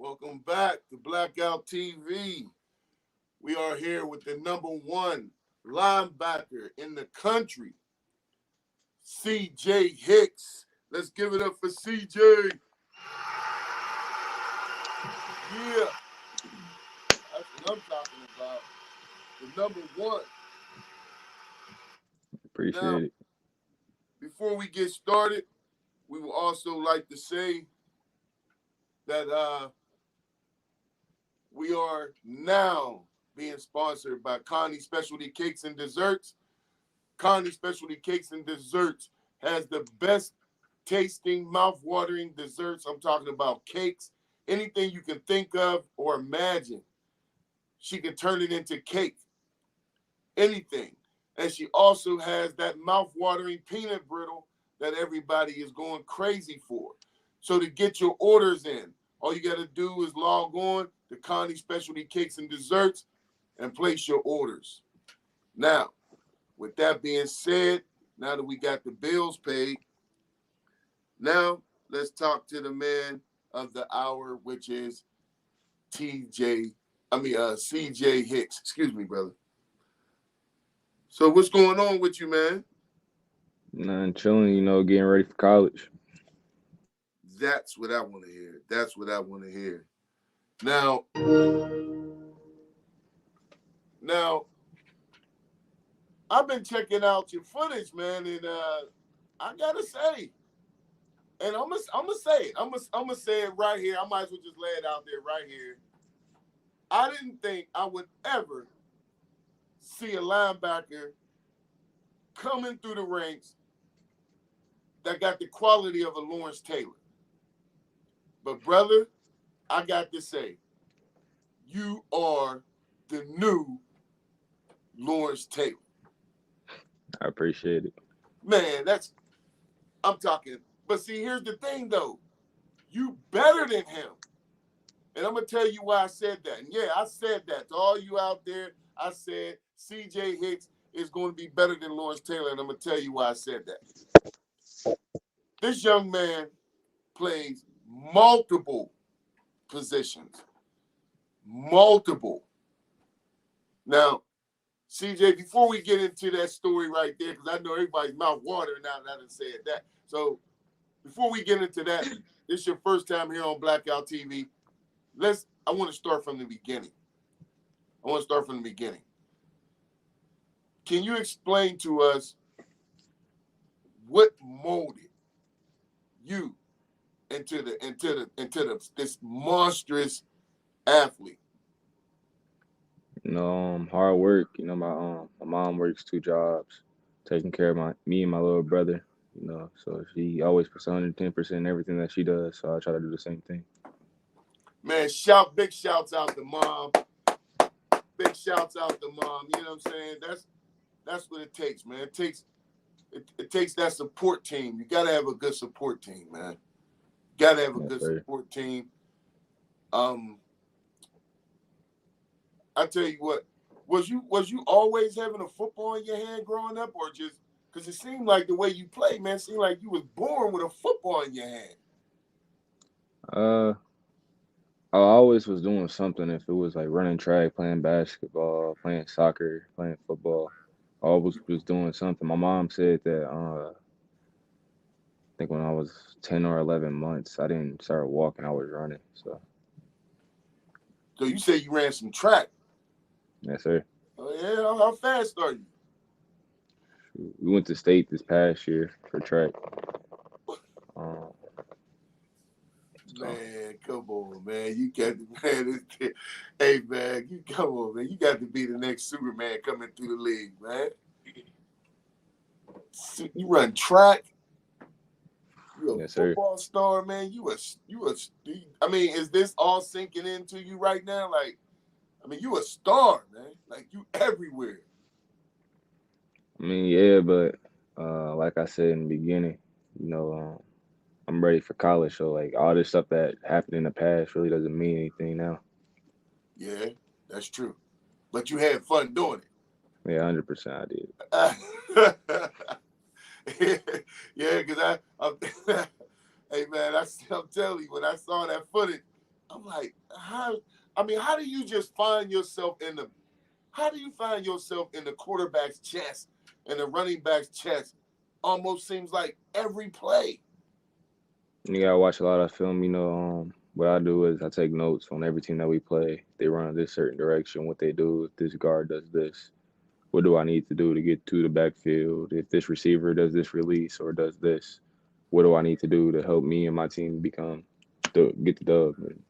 Welcome back to Blackout TV. We are here with the #1 linebacker in the country, CJ Hicks. Let's give it up for CJ. Yeah, that's what I'm talking about. The #1. Appreciate Now, it. before we get started, we would also like to say that we are now being sponsored by Connie Specialty Cakes and Desserts. Connie Specialty Cakes and Desserts has the best tasting, mouth-watering desserts. I'm talking about cakes, anything you can think of or imagine. She can turn it into cake, anything. And she also has that mouth-watering peanut brittle that everybody is going crazy for. So to get your orders in, all you got to do is log on to Connie Specialty Cakes and Desserts and place your orders. Now, with that being said, now that we got the bills paid, now let's talk to the man of the hour, which is CJ Hicks. Excuse me, brother. So what's going on with you, man? Nothing chilling, getting ready for college. That's what I want to hear. That's what I want to hear. Now, I've been checking out your footage, man, and I gotta say, and I'm gonna say it. I'm gonna say it right here. I might as well just lay it out there right here. I didn't think I would ever see a linebacker coming through the ranks that got the quality of a Lawrence Taylor. But brother, I got to say, you are the new Lawrence Taylor. I appreciate it. Man, I'm talking. But see, here's the thing, though. You better than him. And I'm going to tell you why I said that. And yeah, I said that to all you out there. I said CJ Hicks is going to be better than Lawrence Taylor, and I'm going to tell you why I said that. This young man plays multiple positions. Multiple. Now, CJ, before we get into that story right there, because I know everybody's mouth watering now that I done said that. So before we get into that, this is your first time here on Blackout TV. I want to start from the beginning. Can you explain to us what molded you into this monstrous athlete? Hard work. My mom works 2 jobs, taking care of me and my little brother. So she always puts 110% in everything that she does. So I try to do the same thing. Man, big shouts out to mom. Big shouts out to mom. You know what I'm saying? That's what it takes, man. It takes that support team. You gotta have a good support team, man. Gotta have a good support team. I tell you what, was you always having a football in your hand growing up, or just because it seemed like the way you play, man, seemed like you was born with a football in your hand? I always was doing something. If it was like running track, playing basketball, playing soccer, playing football, I always was doing something. My mom said that I think when I was 10 or 11 months, I didn't start walking, I was running. So you say you ran some track? Yes, sir. Oh yeah, how fast are you? We went to state this past year for track. Man, come on, man. You got to, man. Hey, man, you come on, man. You got to be the next Superman coming through the league, man. You run track. You a football star, man. I mean, is this all sinking into you right now? Like, I mean, you a star, man. Like, you everywhere. I mean, yeah, but like I said in the beginning, I'm ready for college. So, like, all this stuff that happened in the past really doesn't mean anything now. Yeah, that's true. But you had fun doing it. Yeah, 100% I did. Yeah, because hey, man, I'm telling you, when I saw that footage, I I'm like, how? I mean, how do you just find yourself in the? How do you find yourself in the quarterback's chest and the running back's chest? Almost seems like every play. You gotta watch a lot of film. What I do is I take notes on every team that we play. They run this certain direction. What they do if this guard does this. What do I need to do to get to the backfield? If this receiver does this release or does this, what do I need to do to help me and my team get the dub and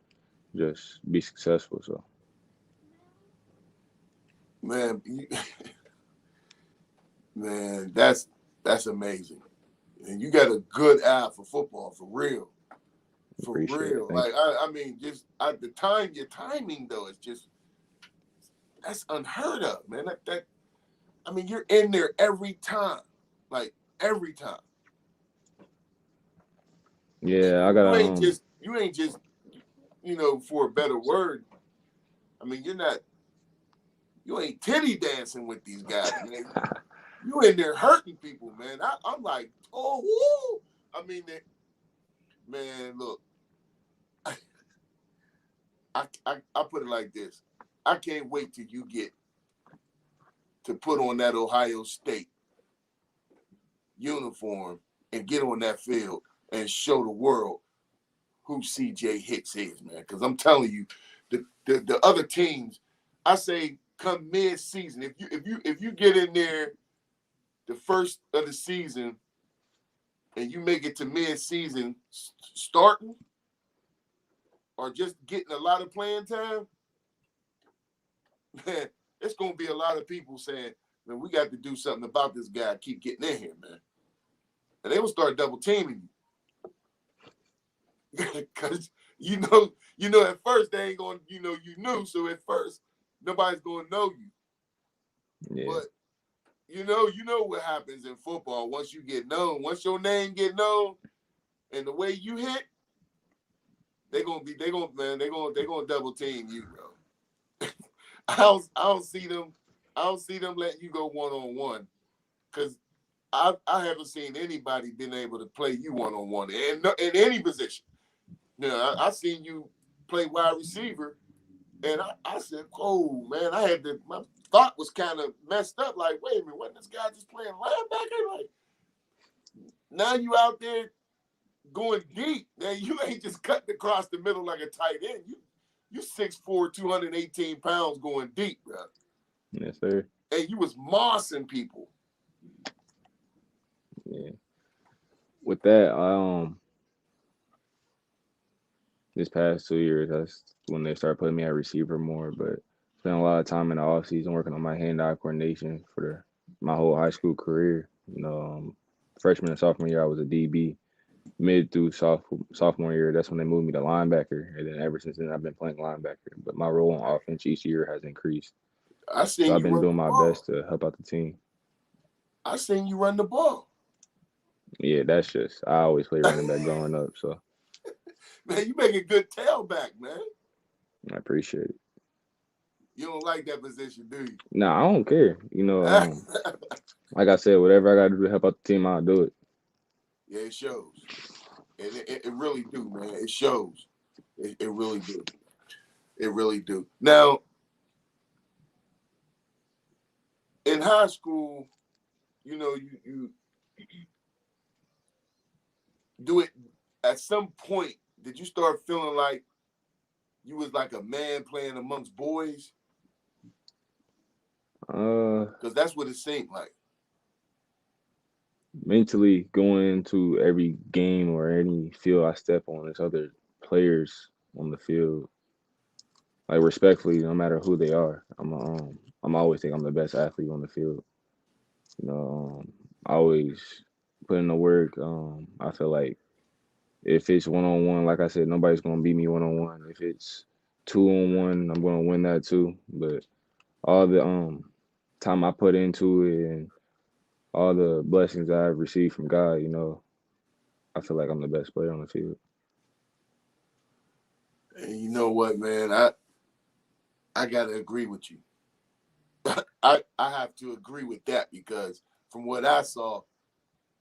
just be successful? So, Man, man, that's amazing. And you got a good eye for football, for real. For appreciate it. real. Thank Like, you. I mean, just at the time, your timing, though, is just, that's unheard of, man. I mean, you're in there every time. Like, every time. And Yeah, I got you ain't just, for a better word, I mean, you ain't titty dancing with these guys, man. You in there hurting people, man. I'm like, oh, woo. I mean, man, look, I put it like this. I can't wait till you get to put on that Ohio State uniform and get on that field and show the world who CJ Hicks is, man. Because I'm telling you, the other teams, I say come mid-season, if you get in there the first of the season and you make it to mid-season starting or just getting a lot of playing time, man, it's going to be a lot of people saying, man, we got to do something about this guy. Keep getting in here, man. And they will start double teaming you. Because, at first they ain't going to, you knew. So at first, nobody's going to know you. yeah. But, you know what happens in football once you get known. Once your name get known and the way you hit, they're going to double team you, bro. I don't see them letting you go one-on-one because I haven't seen anybody been able to play you one-on-one in any position. I seen you play wide receiver, and I said, oh, man, my thought was kind of messed up. Like, wait a minute, wasn't this guy just playing linebacker? Like, now you out there going deep. Now you ain't just cutting across the middle like a tight end. You 6'4", 218 pounds going deep, bro. Yes, sir. And you was mossing people. Yeah. With that, this past 2 years, that's when they started putting me at receiver more. But spent a lot of time in the off season working on my hand-eye coordination for my whole high school career. Freshman and sophomore year, I was a DB. Mid through sophomore year, that's when they moved me to linebacker, and then ever since then, I've been playing linebacker. But my role on offense each year has increased. I So seen I've you been run the doing my ball. best to help out the team. I seen you run the ball. Yeah, that's just I always played running back growing up, so Man, you make a good tailback, man. I appreciate it. You don't like that position, do you? Nah, I don't care. Like I said, whatever I got to do to help out the team, I'll do it. Yeah, it shows. And it really do, man. It shows. It really do. It really do. Now, in high school, you do it at some point. Did you start feeling like you was like a man playing amongst boys? Because that's what it seemed like. Mentally going into every game or any field I step on, there's other players on the field. Like respectfully, no matter who they are, I'm always think I'm the best athlete on the field. I always put in the work. I feel like if it's 1-on-1, like I said, nobody's gonna beat me 1-on-1. If it's 2-on-1, I'm gonna win that too. But all the time I put into it and all the blessings that I've received from God, I feel like I'm the best player on the field. And you know what, man? I gotta agree with you. I have to agree with that because from what I saw,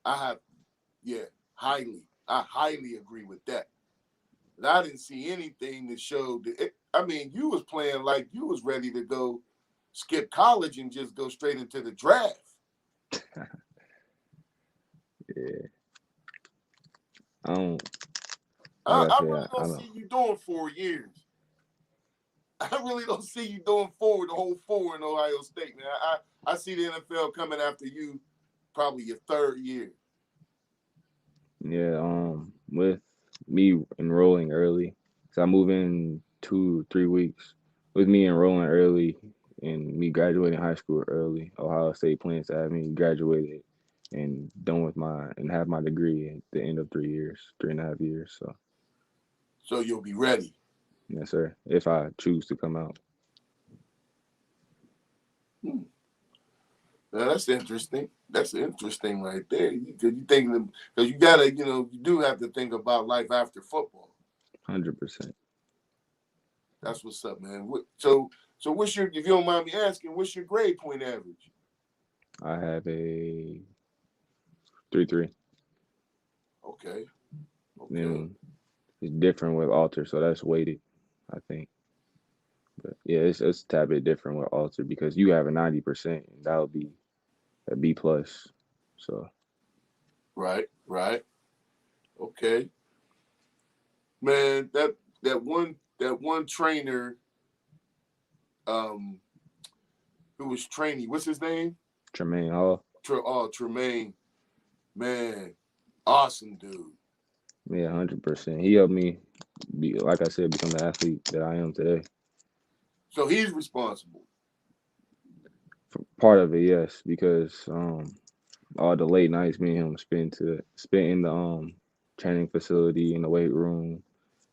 I highly agree with that. And I didn't see anything that showed that. I mean, you was playing like you was ready to go skip college and just go straight into the draft. Yeah, I don't like I, I I said. really I don't don't. see you doing 4 years. I really don't see you doing the whole 4 in Ohio State, man. I see the NFL coming after you probably your 3rd year. Yeah, with me enrolling early, so I move in 2 3 weeks. With me enrolling early and me graduating high school early, Ohio State plans to have me graduated and done with my and have my degree at the end of 3 years, 3.5 years. So So you'll be ready. yes, sir. If I choose to come out, Hmm. Now, that's interesting. That's interesting right there. You think because you gotta, you do have to think about life after football. 100%. That's what's up, man. So what's your, if you don't mind me asking, what's your grade point average? I have a 3.3. Okay. Okay. Then it's different with alter, so that's weighted, I think. But yeah, it's a tad bit different with alter because you have a 90%, and that would be a B plus. So Right. Right. Okay. Man, that one trainer, um, who was training, what's his name? Tremaine Hall, Tremaine. Man, awesome dude. yeah, 100%. He helped me be, like I said, become the athlete that I am today. So he's responsible. For part of it, yes, because all the late nights me and him spent in the training facility in the weight room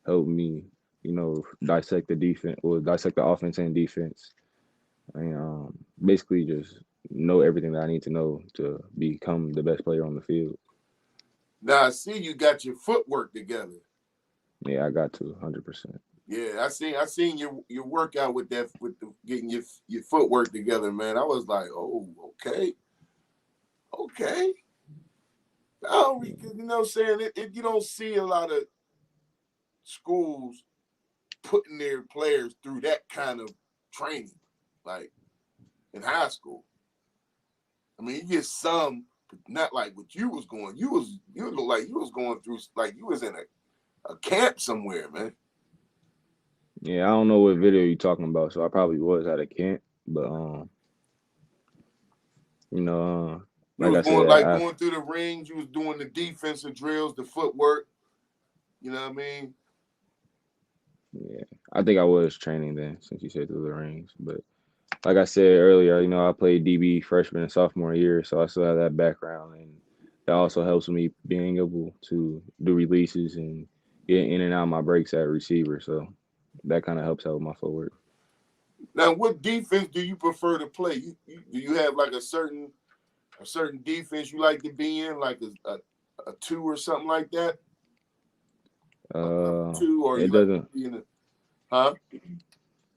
helped me, dissect the defense or dissect the offense and defense, and basically just know everything that I need to know to become the best player on the field. Now I see you got your footwork together. Yeah, I got to 100%. Yeah, I seen your workout with getting your footwork together, man. I was like, oh, okay, okay. Oh, because you know what I'm saying, you don't see a lot of schools putting their players through that kind of training, like in high school. I mean, you get some, but not like what you was going. You look like you was going through, like you was in a camp somewhere, man. Yeah, I don't know what video you're talking about, so I probably was at a camp, but you know, You like was I going said, like going through the rings. You was doing the defensive drills, the footwork. You know what I mean? yeah, I think I was training then, since you said through the rings. But like I said earlier, I played DB freshman and sophomore year, so I still have that background, and that also helps me being able to do releases and get in and out of my breaks at receiver. So that kind of helps out with my footwork. Now, what defense do you prefer to play? Do you have like a certain defense you like to be in, like a two or something like that? A cover two, or It you like to doesn't. be in a huh?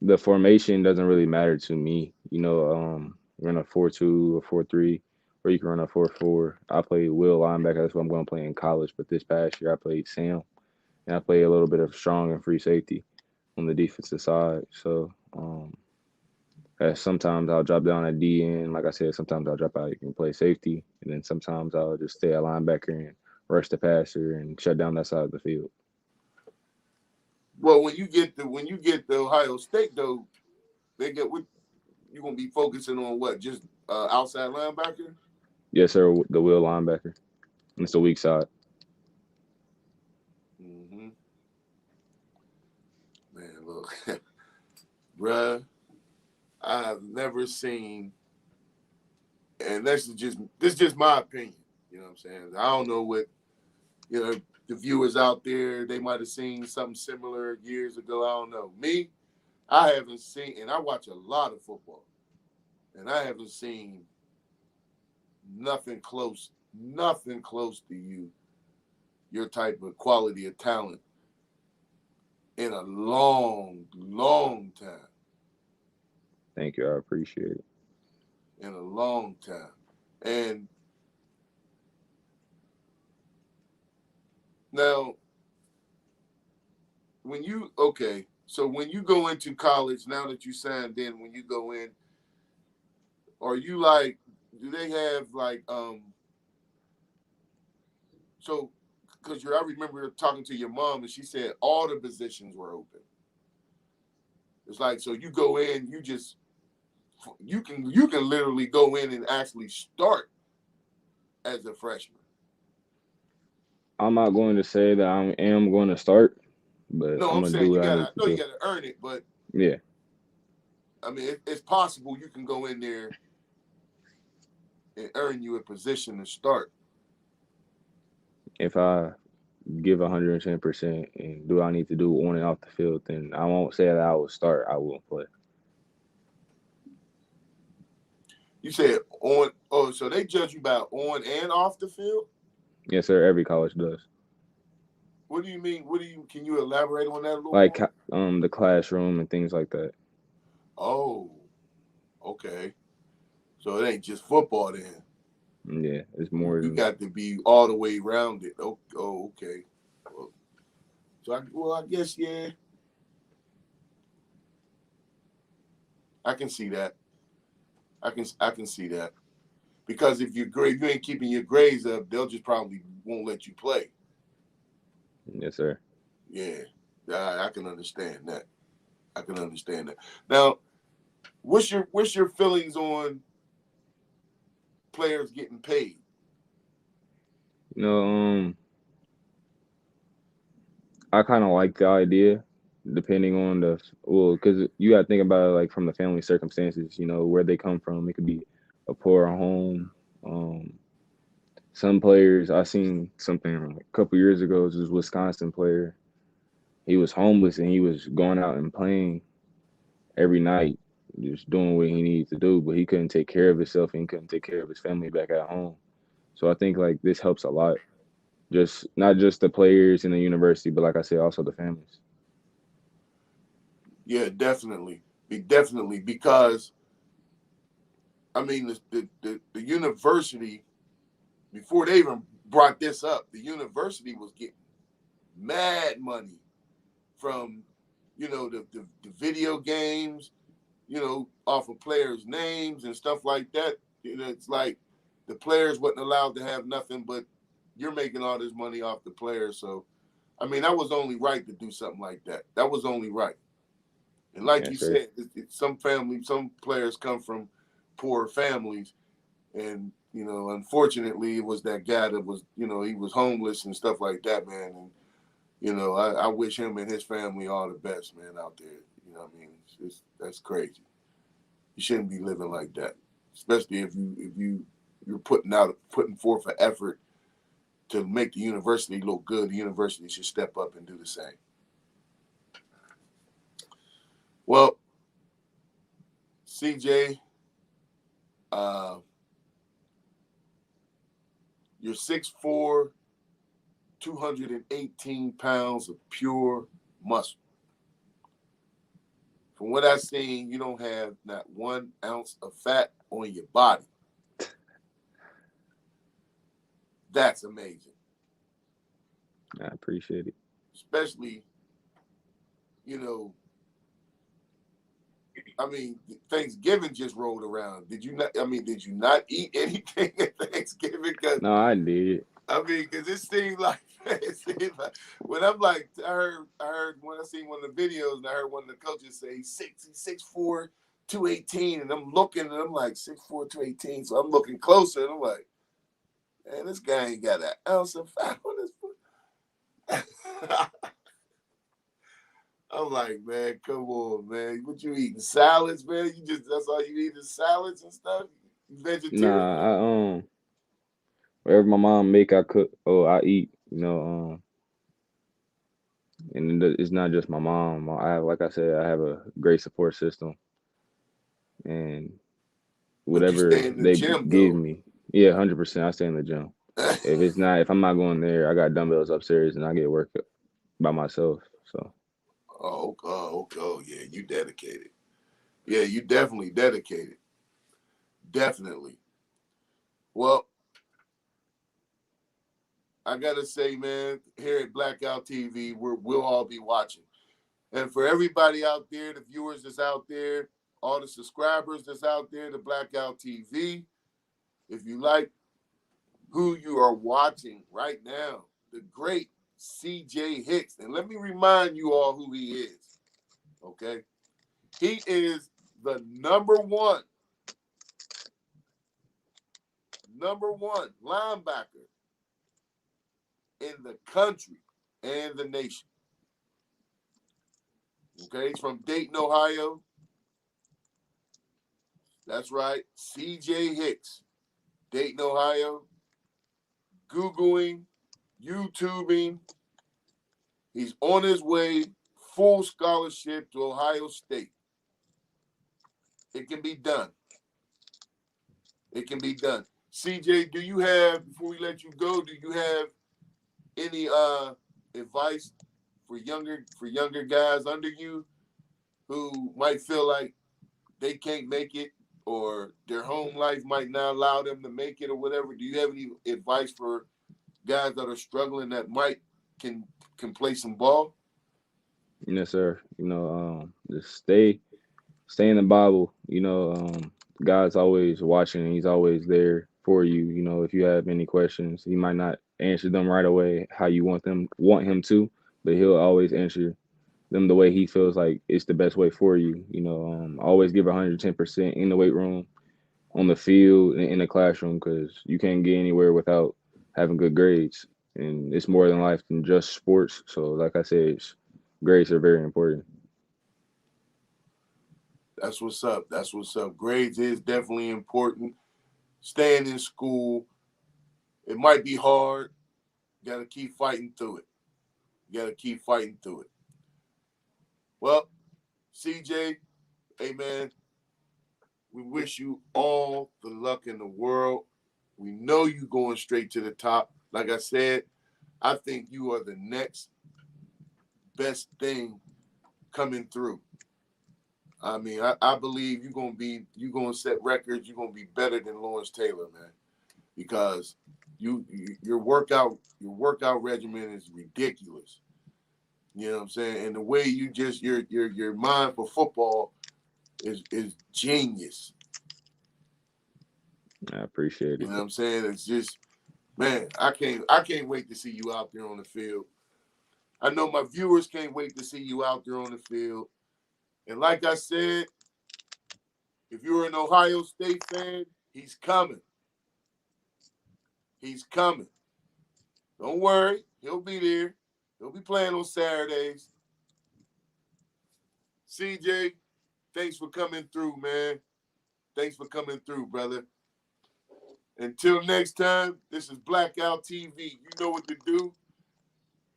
The formation doesn't really matter to me. Run a 4-2 or 4-3, or you can run a 4-4. I played will linebacker. That's what I'm going to play in college. But this past year, I played Sam, and I played a little bit of strong and free safety on the defensive side. So sometimes I'll drop down at DN. Like I said, sometimes I'll drop out. You can play safety, and then sometimes I'll just stay at linebacker and rush the passer and shut down that side of the field. Well, when you get the Ohio State though, they get what you gonna be focusing on what? Just outside linebacker? Yes, sir. The will linebacker. It's the weak side. Mm-hmm. Man, look, bruh, I've never seen, and this is just my opinion. You know what I'm saying? I don't know what the viewers out there, they might have seen something similar years ago. I don't know. Me, I haven't seen, and I watch a lot of football, and I haven't seen nothing close to your type of quality of talent in a long, long time. Thank you. I appreciate it. In a long time. And now, so when you go into college, now that you signed in, when you go in, are you like, do they have like, so, because I remember talking to your mom and she said all the positions were open. It's like, so you go in, you can literally go in and actually start as a freshman. I'm not going to say that I am going to start, but No, I'm I'm gonna saying do you what I gotta. need I to know you do. gotta earn it, but Yeah, I mean, it's possible you can go in there and earn you a position to start. if I give 110% and do what I need to do on and off the field, then I won't say that I will start. I will play. You said on. Oh, so they judge you by on and off the field. Yes, sir. Every college does. What do you mean? Can you elaborate on that a little Like more? the classroom and things like that. Oh, okay. So it ain't just football then. Yeah, it's You, more you than got to be all the way around it. Okay. Well, I guess yeah, I can see that. I can see that because if you ain't keeping your grades up, they'll just probably won't let you play. yes, sir. Yeah, I can understand that. I can understand that. Now, what's your feelings on players getting paid? You know, I kind of like the idea, depending on because you got to think about it like from the family circumstances. You know, where they come from. It could be a poor home. Um, some players I seen something like a couple years ago. It was this Wisconsin player. He was homeless and he was going out and playing every night, just doing what he needed to do, but he couldn't take care of himself and he couldn't take care of his family back at home. So I think like this helps a lot. Just not just the players in the university, but like I said, also the families. Yeah, definitely. Definitely because I mean the university before they even brought this up, the university was getting mad money from the video games, off of players' names and stuff like that. It's like the players wasn't allowed to have nothing, but you're making all this money off the players. So, I mean, that was only right to do something like that. That was only right. And like you Yes, sir. said, some players come from poor families, and unfortunately, it was that guy that was, he was homeless and stuff like that, man. And I wish him and his family all the best, man, out there. You know what I mean? That's crazy. You shouldn't be living like that, especially if you're putting forth an effort to make the university look good. The university should step up and do the same. Well, CJ, you're 6'4", 218 pounds of pure muscle. From what I've seen, you don't have not 1 ounce of fat on your body. That's amazing. I appreciate it. Especially, you know, I mean, Thanksgiving just rolled around. Did you not? I mean, did you not eat anything at Thanksgiving? Because No, I did. because it seemed like when I'm like, I heard when I seen one of the videos, and I heard one of the coaches say he's 6'4", 218, and I'm looking, and I'm like 6'4", 218. So I'm looking closer, and I'm like, man, this guy ain't got an ounce of fat on his foot. I'm like, man, come on, man. What you eating? Salads, man? That's all you eat is salads and stuff? You vegetarian? Nah, whatever my mom make, I cook. Oh, I eat. And it's not just my mom. I have, like I said, I have a great support system, and But you stay whatever in the they gym, give though. me, yeah, 100%. I stay in the gym. If I'm not going there, I got dumbbells upstairs, and I get work by myself. So Okay. Oh, yeah, you dedicated. Yeah, you definitely dedicated. Definitely. Well, I gotta say, man, here at Blackout TV, we'll all be watching. And for everybody out there, the viewers that's out there, all the subscribers that's out there, the Blackout TV, if you like who you are watching right now, the great CJ Hicks. And let me remind you all who he is, okay? He is the number one linebacker in the country and the nation. Okay, he's from Dayton, Ohio. That's right, CJ Hicks, Dayton, Ohio. Googling, YouTubing. He's on his way, full scholarship to Ohio State. It can be done. It can be done. CJ, do you have, before we let you go, do you have any advice for younger guys under you who might feel like they can't make it or their home life might not allow them to make it or whatever? Do you have any advice for guys that are struggling that might can play some ball? Yes, sir. Just stay in the Bible. God's always watching and he's always there for you. If you have any questions, he might not answer them right away how you want him to, but he'll always answer them the way he feels like it's the best way for you. Always give 110% in the weight room, on the field, and in the classroom, because you can't get anywhere without having good grades. And it's more than life than just sports. So, like I said, grades are very important. That's what's up. That's what's up. Grades is definitely important. Staying in school, it might be hard. You got to keep fighting through it. You got to keep fighting through it. Well, CJ, hey man, we wish you all the luck in the world. We know you going straight to the top. Like I said, I think you are the next best thing coming through. I mean, I believe you're gonna set records. You're gonna be better than Lawrence Taylor, man, because your workout regimen is ridiculous. You know what I'm saying? And the way you just your mind for football is genius. I appreciate You it. know what I'm saying? It's just, man, I can't wait to see you out there on the field. I know my viewers can't wait to see you out there on the field. And like I said, if you're an Ohio State fan, he's coming. He's coming. Don't worry. He'll be there. He'll be playing on Saturdays. CJ, thanks for coming through, man. Thanks for coming through, brother. Until next time, this is Blackout TV. You know what to do.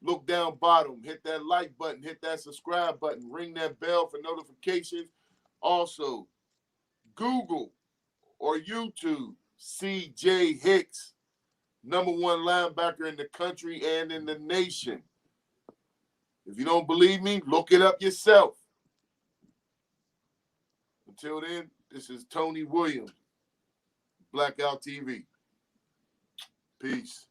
Look down bottom. Hit that like button. Hit that subscribe button. Ring that bell for notifications. Also, Google or YouTube CJ Hicks, number one linebacker in the country and in the nation. If you don't believe me, look it up yourself. Until then, this is Tony Williams, Blackout TV. Peace.